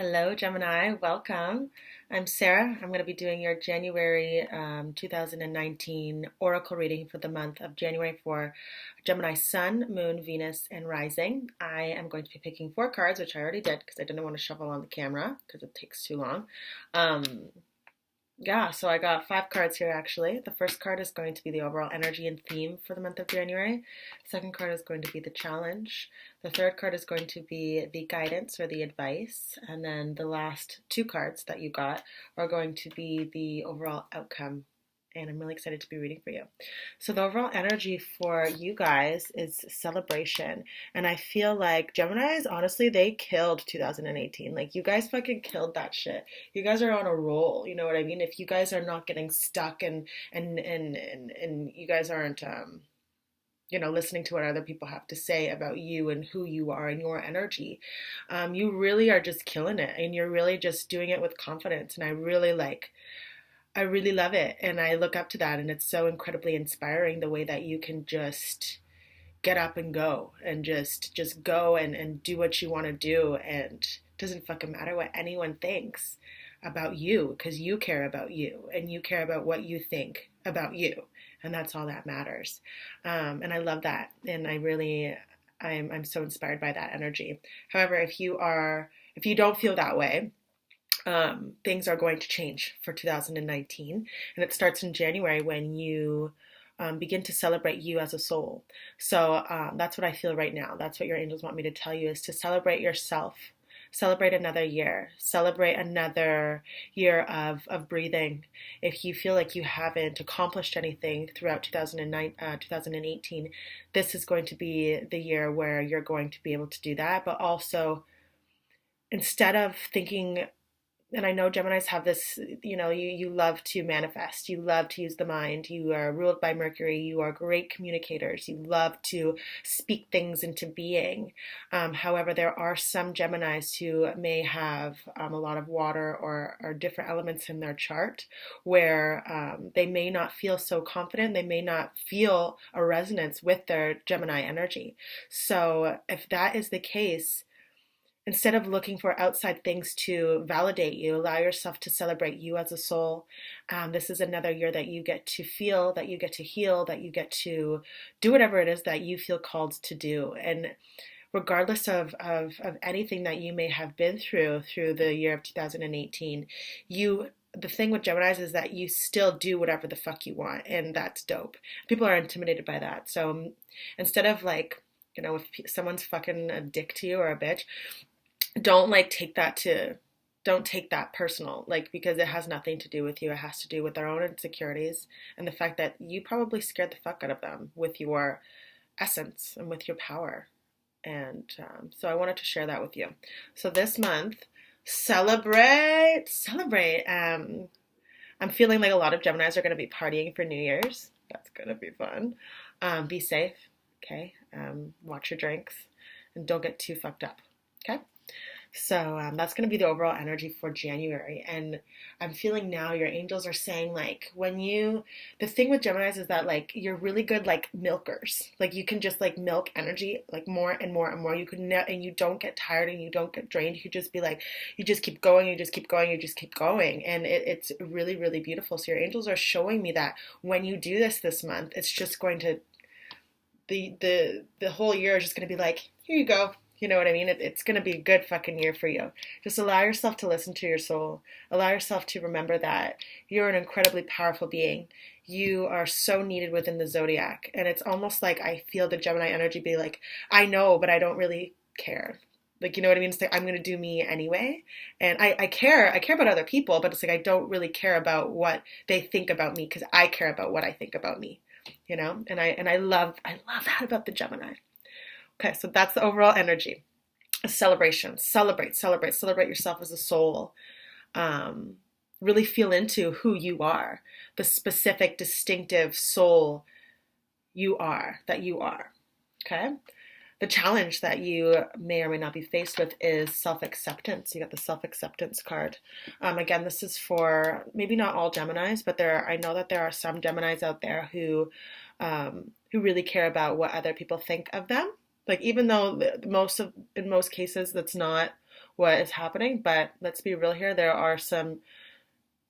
Hello, Gemini. Welcome. I'm Sarah. I'm going to be doing your January 2019 Oracle reading for the month of January for Gemini Sun, Moon, Venus, and Rising. I am going to be picking 4 cards, which I already did because I didn't want to shuffle on the camera because it takes too long. Um, yeah, so I got 5 cards here actually. The first card is going to be the overall energy and theme for the month of January. The second card is going to be the challenge. The third card is going to be the guidance or the advice. And then the last 2 cards that you got are going to be the overall outcome. And I'm really excited to be reading for you. So the overall energy for you guys is celebration. And I feel like Geminis, honestly, they killed 2018. Like, you guys fucking killed that shit. You guys are on a roll. You know what I mean? If you guys are not getting stuck and you guys aren't listening to what other people have to say about you and who you are and your energy, you really are just killing it, and you're really just doing it with confidence. And I really love it, and I look up to that, and it's so incredibly inspiring the way that you can just get up and go and just go and do what you want to do, and it doesn't fucking matter what anyone thinks about you, because you care about you and you care about what you think about you, and that's all that matters. And I love that, and I'm so inspired by that energy. However, if you don't feel that way, things are going to change for 2019, and it starts in January when you begin to celebrate you as a soul. So that's what I feel right now. That's what your angels want me to tell you, is to celebrate yourself. Celebrate another year. Celebrate another year of breathing. If you feel like you haven't accomplished anything throughout 2018, this is going to be the year where you're going to be able to do that. But also, instead of thinking, and I know Geminis have this, you love to manifest, you love to use the mind, you are ruled by Mercury, you are great communicators, you love to speak things into being. However, there are some Geminis who may have a lot of water or different elements in their chart where they may not feel so confident, they may not feel a resonance with their Gemini energy. So if that is the case, instead of looking for outside things to validate you, allow yourself to celebrate you as a soul. This is another year that you get to feel, that you get to heal, that you get to do whatever it is that you feel called to do. And regardless of anything that you may have been through the year of 2018, the thing with Geminis is that you still do whatever the fuck you want, and that's dope. People are intimidated by that. So instead of if someone's fucking a dick to you or a bitch, don't take that personal, because it has nothing to do with you. It has to do with their own insecurities and the fact that you probably scared the fuck out of them with your essence and with your power. And so I wanted to share that with you. So this month, celebrate. I'm feeling like a lot of Geminis are going to be partying for New Year's. That's going to be fun. Be safe, okay? Watch your drinks and don't get too fucked up, okay? So that's going to be the overall energy for January. And I'm feeling now your angels are saying, the thing with Geminis is that you're really good milkers. You can just milk energy more and more and more. You can and you don't get tired and you don't get drained. You could just be you just keep going, you just keep going, you just keep going. And it's really, really beautiful. So your angels are showing me that when you do this month, it's just going to, the whole year is just going to be here you go. You know what I mean? It's going to be a good fucking year for you. Just allow yourself to listen to your soul. Allow yourself to remember that you're an incredibly powerful being. You are so needed within the zodiac. And it's almost I feel the Gemini energy be I know, but I don't really care. You know what I mean? It's I'm going to do me anyway. And I care about other people, but it's I don't really care about what they think about me, because I care about what I think about me. And I love that about the Gemini. Okay, so that's the overall energy. A celebration. Celebrate yourself as a soul. Really feel into who you are, the specific, distinctive soul that you are. Okay? The challenge that you may or may not be faced with is self-acceptance. You got the self-acceptance card. Again, this is for maybe not all Geminis, but I know that there are some Geminis out there who really care about what other people think of them. Even though in most cases that's not what is happening. But let's be real here. There are some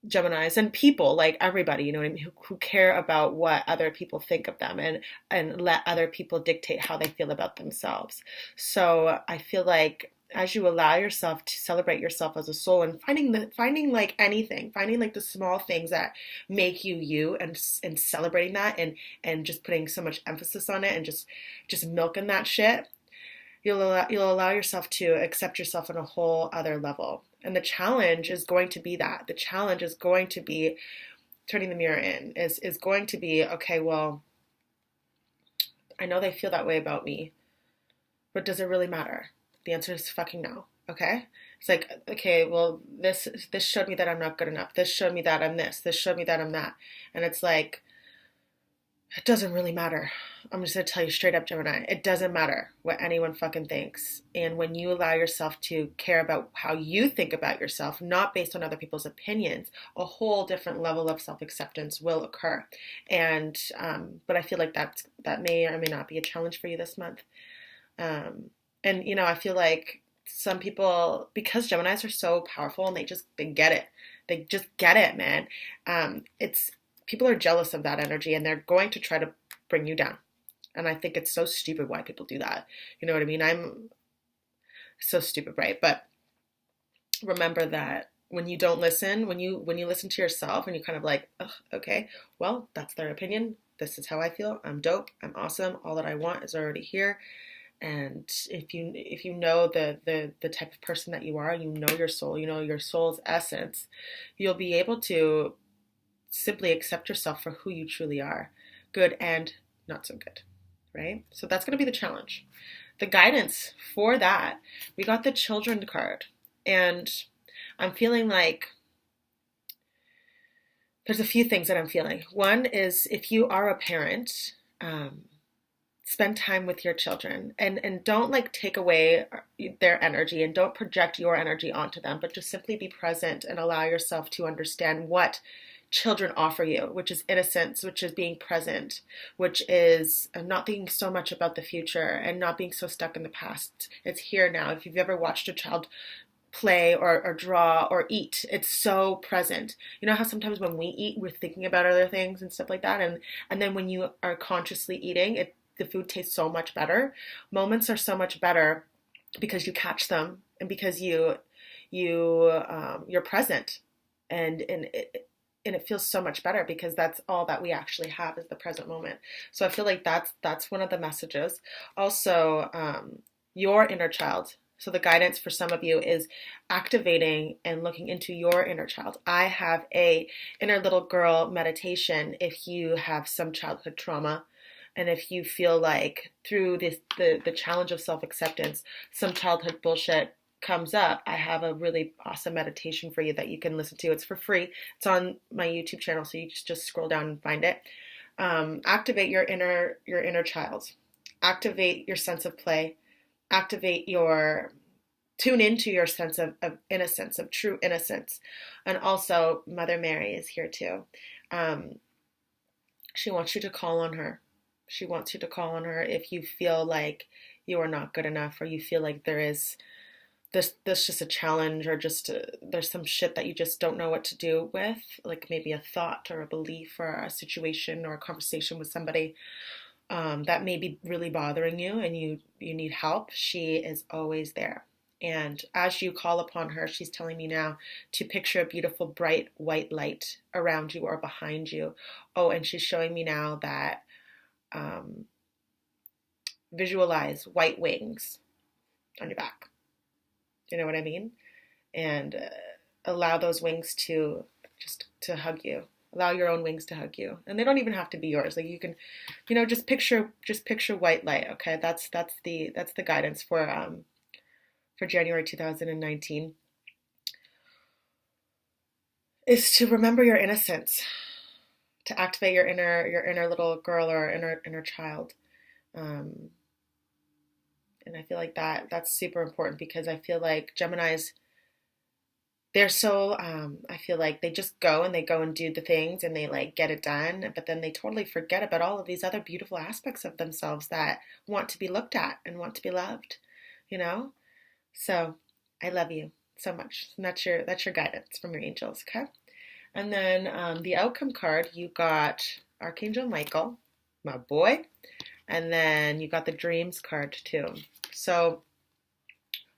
Geminis and people like everybody, you know what I mean, who care about what other people think of them and let other people dictate how they feel about themselves. So I feel like as you allow yourself to celebrate yourself as a soul and finding like anything, finding like the small things that make you you and celebrating that and just putting so much emphasis on it and just milking that shit, you'll allow yourself to accept yourself on a whole other level. And the challenge is going to be that. The challenge is going to be turning the mirror in, is going to be, okay, well, I know they feel that way about me, but does it really matter? The answer is fucking no. Okay? It's like, okay, well, this showed me that I'm not good enough. This showed me that I'm this. This showed me that I'm that. And it's like, it doesn't really matter. I'm just going to tell you straight up, Gemini. It doesn't matter what anyone fucking thinks. And when you allow yourself to care about how you think about yourself, not based on other people's opinions, a whole different level of self-acceptance will occur. And, but I feel like that may or may not be a challenge for you this month. And, you know, I feel like some people, because Geminis are so powerful and they get it. They just get it, man. People are jealous of that energy and they're going to try to bring you down. And I think it's so stupid why people do that. You know what I mean? I'm so stupid, right? But remember that when you don't listen, when you listen to yourself and you kind of like, oh, okay, well, that's their opinion. This is how I feel. I'm dope. I'm awesome. All that I want is already here. And if you know the type of person that you are, you know your soul, you know your soul's essence, you'll be able to simply accept yourself for who you truly are, good and not so good, right? So that's going to be the challenge. The guidance for that, we got the Children card, and I'm feeling like there's a few things that I'm feeling. One is if you are a parent, spend time with your children and don't like take away their energy and don't project your energy onto them, but just simply be present and allow yourself to understand what children offer you, which is innocence, which is being present, which is not thinking so much about the future and not being so stuck in the past. It's here now. If you've ever watched a child play or draw or eat, it's so present. You know how sometimes when we eat, we're thinking about other things and stuff like that, and then when you are consciously eating, the food tastes so much better. Moments are so much better because you catch them and because you're present, and it feels so much better because that's all that we actually have is the present moment. So I feel like that's one of the messages. Also, your inner child. So the guidance for some of you is activating and looking into your inner child. I have a inner little girl meditation if you have some childhood trauma. And if you feel like through the challenge of self-acceptance, some childhood bullshit comes up, I have a really awesome meditation for you that you can listen to. It's for free. It's on my YouTube channel, so you just scroll down and find it. Activate your inner child. Activate your sense of play. Tune into your sense of innocence, of true innocence. And also, Mother Mary is here too. She wants you to call on her. She wants you to call on her if you feel like you are not good enough, or you feel like there's just a challenge, or there's some shit that you just don't know what to do with, like maybe a thought or a belief or a situation or a conversation with somebody that may be really bothering you and you need help. She is always there. And as you call upon her, she's telling me now to picture a beautiful, bright, white light around you or behind you. Oh, and she's showing me now that visualize white wings on your back. You know what I mean? And allow those wings to hug you. Allow your own wings to hug you, and they don't even have to be yours. Like you can, just picture white light. Okay, that's the guidance for January 2019. Is to remember your innocence, to activate your inner little girl or inner child. And I feel like that's super important because I feel like Geminis, they're so, I feel like they just go and do the things and they like get it done, but then they totally forget about all of these other beautiful aspects of themselves that want to be looked at and want to be loved, So I love you so much. And that's your guidance from your angels, okay? And then the outcome card, you got Archangel Michael, my boy, and then you got the dreams card too. So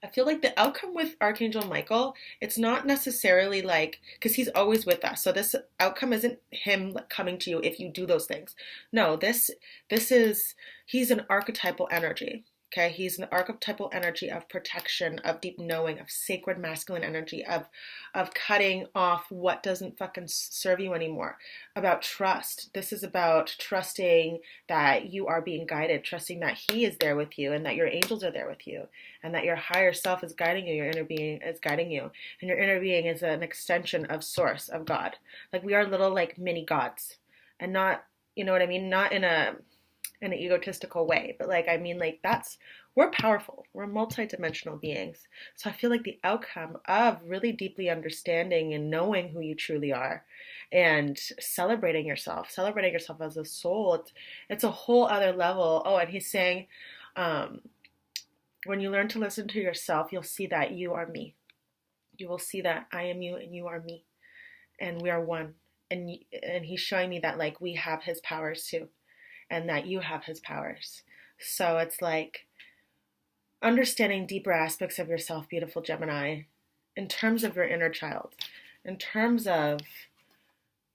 I feel like the outcome with Archangel Michael, it's not necessarily like, because he's always with us. So this outcome isn't him coming to you if you do those things. No, this is, he's an archetypal energy. Okay, he's an archetypal energy of protection, of deep knowing, of sacred masculine energy, of cutting off what doesn't fucking serve you anymore. About trust. This is about trusting that you are being guided, trusting that he is there with you and that your angels are there with you and that your higher self is guiding you, your inner being is guiding you. And your inner being is an extension of source, of God. Like we are little like mini gods. And not, you know what I mean? Not in an egotistical way, but like I mean like we're powerful. We're multidimensional beings. So I feel like the outcome of really deeply understanding and knowing who you truly are and celebrating yourself as a soul, it's a whole other level. Oh, and he's saying, when you learn to listen to yourself, you'll see that you are me. You will see that I am you and you are me. And we are one. And he's showing me that like we have his powers too. And that you have his powers. So it's like understanding deeper aspects of yourself, beautiful Gemini, in terms of your inner child, in terms of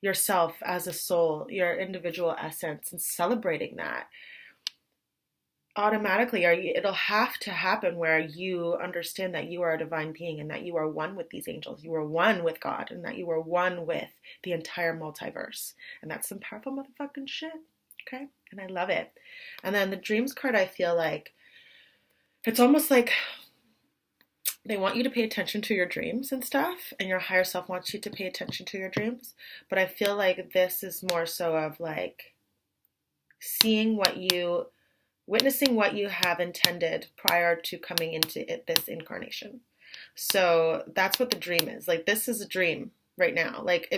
yourself as a soul, your individual essence, and celebrating that. Automatically, it'll have to happen where you understand that you are a divine being and that you are one with these angels, you are one with God, and that you are one with the entire multiverse. And that's some powerful motherfucking shit. Okay? And I love it. And then the dreams card, I feel like it's almost like they want you to pay attention to your dreams and stuff, and your higher self wants you to pay attention to your dreams. But I feel like this is more so of like witnessing what you have intended prior to coming into this incarnation. So that's what the dream is. Like this is a dream right now. Like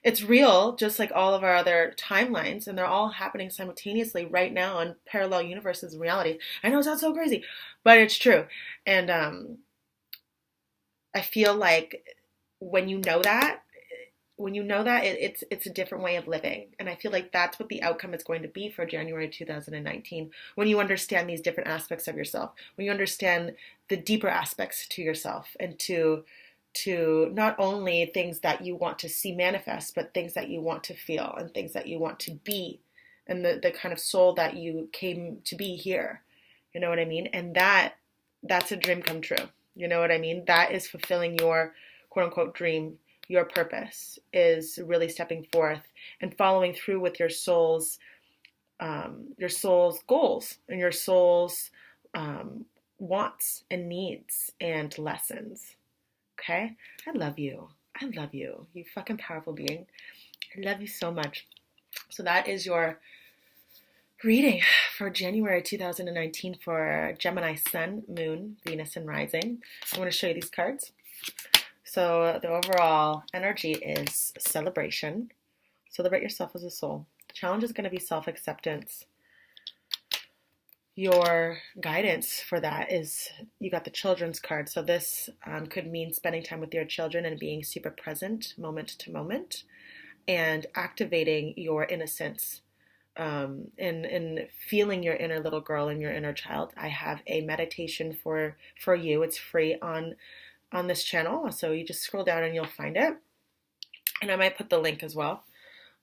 it's real, just like all of our other timelines, and they're all happening simultaneously right now in parallel universes and realities. I know it sounds so crazy, but it's true. And I feel like when you know that, it's a different way of living. And I feel like that's what the outcome is going to be for January 2019. When you understand these different aspects of yourself, when you understand the deeper aspects to yourself, and to not only things that you want to see manifest, but things that you want to feel and things that you want to be, and the kind of soul that you came to be here. You know what I mean? And that's a dream come true. You know what I mean? That is fulfilling your quote unquote dream. Your purpose is really stepping forth and following through with your soul's goals and your soul's wants and needs and lessons. Okay? I love you. I love you. You fucking powerful being. I love you so much. So that is your reading for January 2019 for Gemini Sun, Moon, Venus, and Rising. I want to show you these cards. So the overall energy is celebration. Celebrate yourself as a soul. The challenge is going to be self-acceptance. Your guidance for that is you got the children's card. So this could mean spending time with your children and being super present moment to moment and activating your innocence and feeling your inner little girl and your inner child. I have a meditation for you. It's free on this channel. So you just scroll down and you'll find it. And I might put the link as well.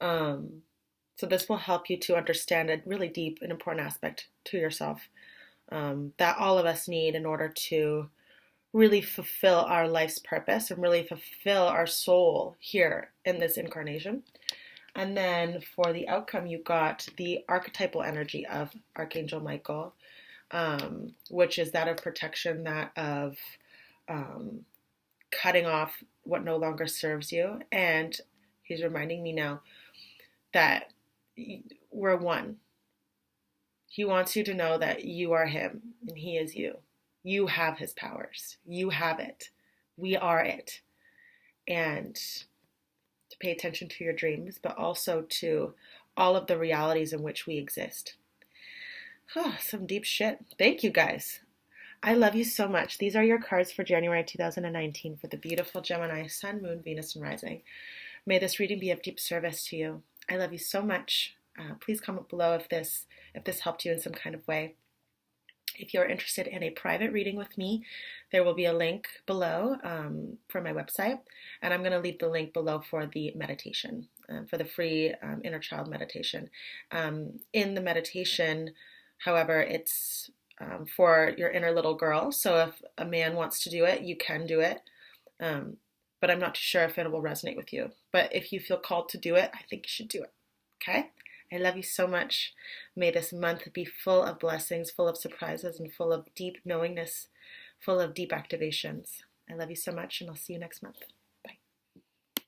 So this will help you to understand a really deep and important aspect to yourself that all of us need in order to really fulfill our life's purpose and really fulfill our soul here in this incarnation. And then for the outcome, you got the archetypal energy of Archangel Michael, which is that of protection, that of cutting off what no longer serves you. And he's reminding me now that we're one. He wants you to know that you are him and he is you. You have his powers. You have it. We are it. And to pay attention to your dreams, but also to all of the realities in which we exist. Oh, some deep shit. Thank you guys. I love you so much. These are your cards for January 2019 for the beautiful Gemini Sun, Moon, Venus, and Rising. May this reading be of deep service to you. I love you so much. Please comment below if this helped you in some kind of way. If you're interested in a private reading with me, there will be a link below for my website, and I'm going to leave the link below for the meditation, for the free inner child meditation. In the meditation, however, it's for your inner little girl, so if a man wants to do it, you can do it, but I'm not too sure if it will resonate with you. But if you feel called to do it, I think you should do it, okay? I love you so much. May this month be full of blessings, full of surprises, and full of deep knowingness, full of deep activations. I love you so much, and I'll see you next month.